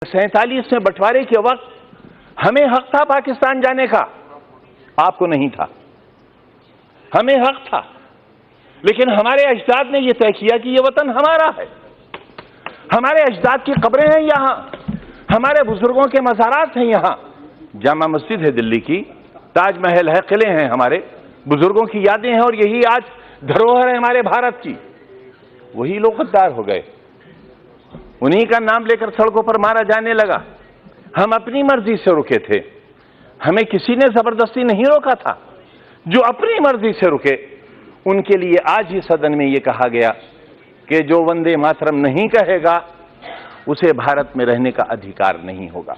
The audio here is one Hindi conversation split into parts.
47 में बंटवारे के वक्त हमें हक था पाकिस्तान जाने का, आपको नहीं था। हमें हक था, लेकिन हमारे अजदाद ने यह तय किया कि यह वतन हमारा है। हमारे अजदाद की कब्रें हैं यहां, हमारे बुजुर्गों के मज़ारात हैं यहां। जामा मस्जिद है दिल्ली की, ताजमहल है, किले हैं, हमारे बुजुर्गों की यादें हैं, और यही आज धरोहर है हमारे भारत की। वही लोग गद्दार हो गए, उन्हीं का नाम लेकर सड़कों पर मारा जाने लगा। हम अपनी मर्जी से रुके थे, हमें किसी ने जबरदस्ती नहीं रोका था। जो अपनी मर्जी से रुके उनके लिए आज ही सदन में यह कहा गया कि जो वंदे मातरम नहीं कहेगा उसे भारत में रहने का अधिकार नहीं होगा।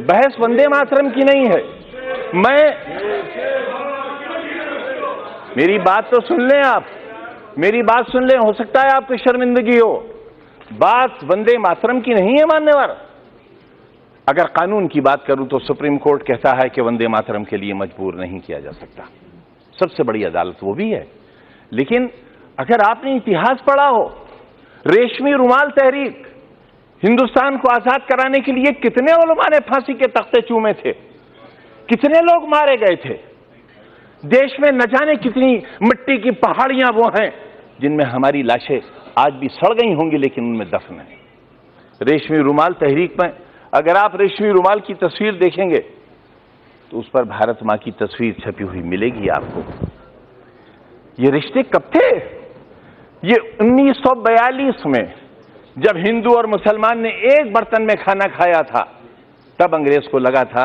बहस वंदे मातरम की नहीं है। मेरी बात तो सुन लें आप, मेरी बात सुन लें, हो सकता है आपको शर्मिंदगी हो। बात वंदे मातरम की नहीं है मान्यवर। अगर कानून की बात करूं तो सुप्रीम कोर्ट कहता है कि वंदे मातरम के लिए मजबूर नहीं किया जा सकता, सबसे बड़ी अदालत वो भी है। लेकिन अगर आपने इतिहास पढ़ा हो, रेशमी रुमाल तहरीक, हिंदुस्तान को आजाद कराने के लिए कितने उलमा ने फांसी के तख्ते चूमे थे, कितने लोग मारे गए थे। देश में न जाने कितनी मिट्टी की पहाड़ियां वो हैं जिनमें हमारी लाशें आज भी सड़ गई होंगी, लेकिन उनमें दफन है। रेशमी रुमाल तहरीक में अगर आप रेशमी रुमाल की तस्वीर देखेंगे तो उस पर भारत मां की तस्वीर छपी हुई मिलेगी आपको। ये रिश्ते कब थे? ये 1942 में जब हिंदू और मुसलमान ने एक बर्तन में खाना खाया था, तब अंग्रेज को लगा था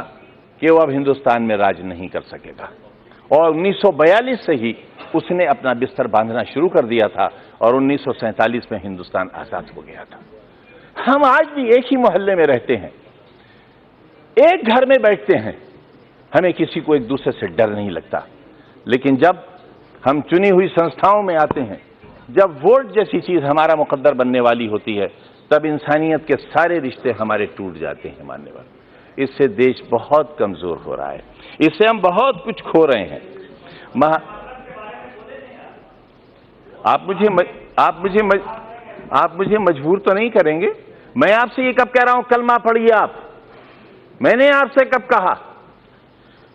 कि वो अब हिंदुस्तान में राज नहीं कर सकेगा, और 1942 से ही उसने अपना बिस्तर बांधना शुरू कर दिया था, और 1947 में हिंदुस्तान आजाद हो गया था। हम आज भी एक ही मोहल्ले में रहते हैं, एक घर में बैठते हैं, हमें किसी को एक दूसरे से डर नहीं लगता। लेकिन जब हम चुनी हुई संस्थाओं में आते हैं, जब वोट जैसी चीज हमारा मुकद्दर बनने वाली होती है, तब इंसानियत के सारे रिश्ते हमारे टूट जाते हैं मान्यवर। इससे देश बहुत कमजोर हो रहा है, इससे हम बहुत कुछ खो रहे हैं। आप मुझे मजबूर तो नहीं करेंगे। मैं आपसे ये कब कह रहा हूं कलमा पढ़िए आप? मैंने आपसे कब कहा?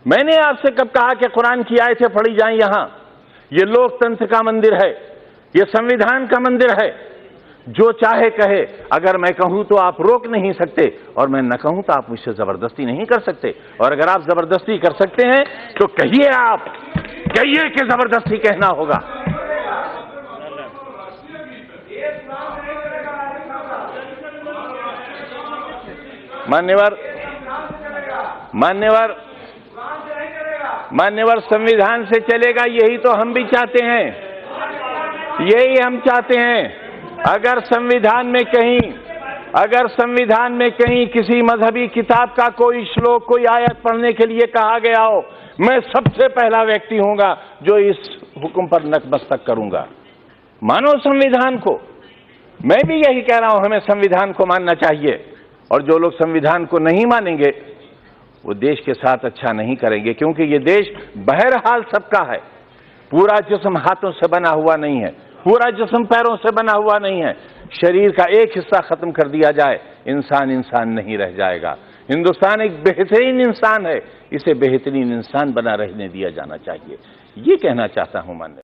मैंने आपसे कब कहा कि कुरान की आयतें पढ़ी जाएं? यहां ये लोकतंत्र का मंदिर है, ये संविधान का मंदिर है। जो चाहे कहे, अगर मैं कहूं तो आप रोक नहीं सकते, और मैं न कहूं तो आप मुझसे जबरदस्ती नहीं कर सकते। और अगर आप जबरदस्ती कर सकते हैं तो कहिए, आप कहिए कि जबरदस्ती कहना होगा। मान्यवर संविधान से चलेगा, यही तो हम भी चाहते हैं, यही हम चाहते हैं। अगर संविधान में कहीं किसी मजहबी किताब का कोई श्लोक, कोई आयत पढ़ने के लिए कहा गया हो, मैं सबसे पहला व्यक्ति हूंगा जो इस हुक्म पर नतमस्तक करूंगा। मानो संविधान को। मैं भी यही कह रहा हूं, हमें संविधान को मानना चाहिए, और जो लोग संविधान को नहीं मानेंगे वो देश के साथ अच्छा नहीं करेंगे, क्योंकि ये देश बहरहाल सबका है। पूरा जिस्म हाथों से बना हुआ नहीं है, पूरा जिस्म पैरों से बना हुआ नहीं है। शरीर का एक हिस्सा खत्म कर दिया जाए, इंसान इंसान नहीं रह जाएगा। हिंदुस्तान एक बेहतरीन इंसान है, इसे बेहतरीन इंसान बना रहने दिया जाना चाहिए। ये कहना चाहता हूं मान्य।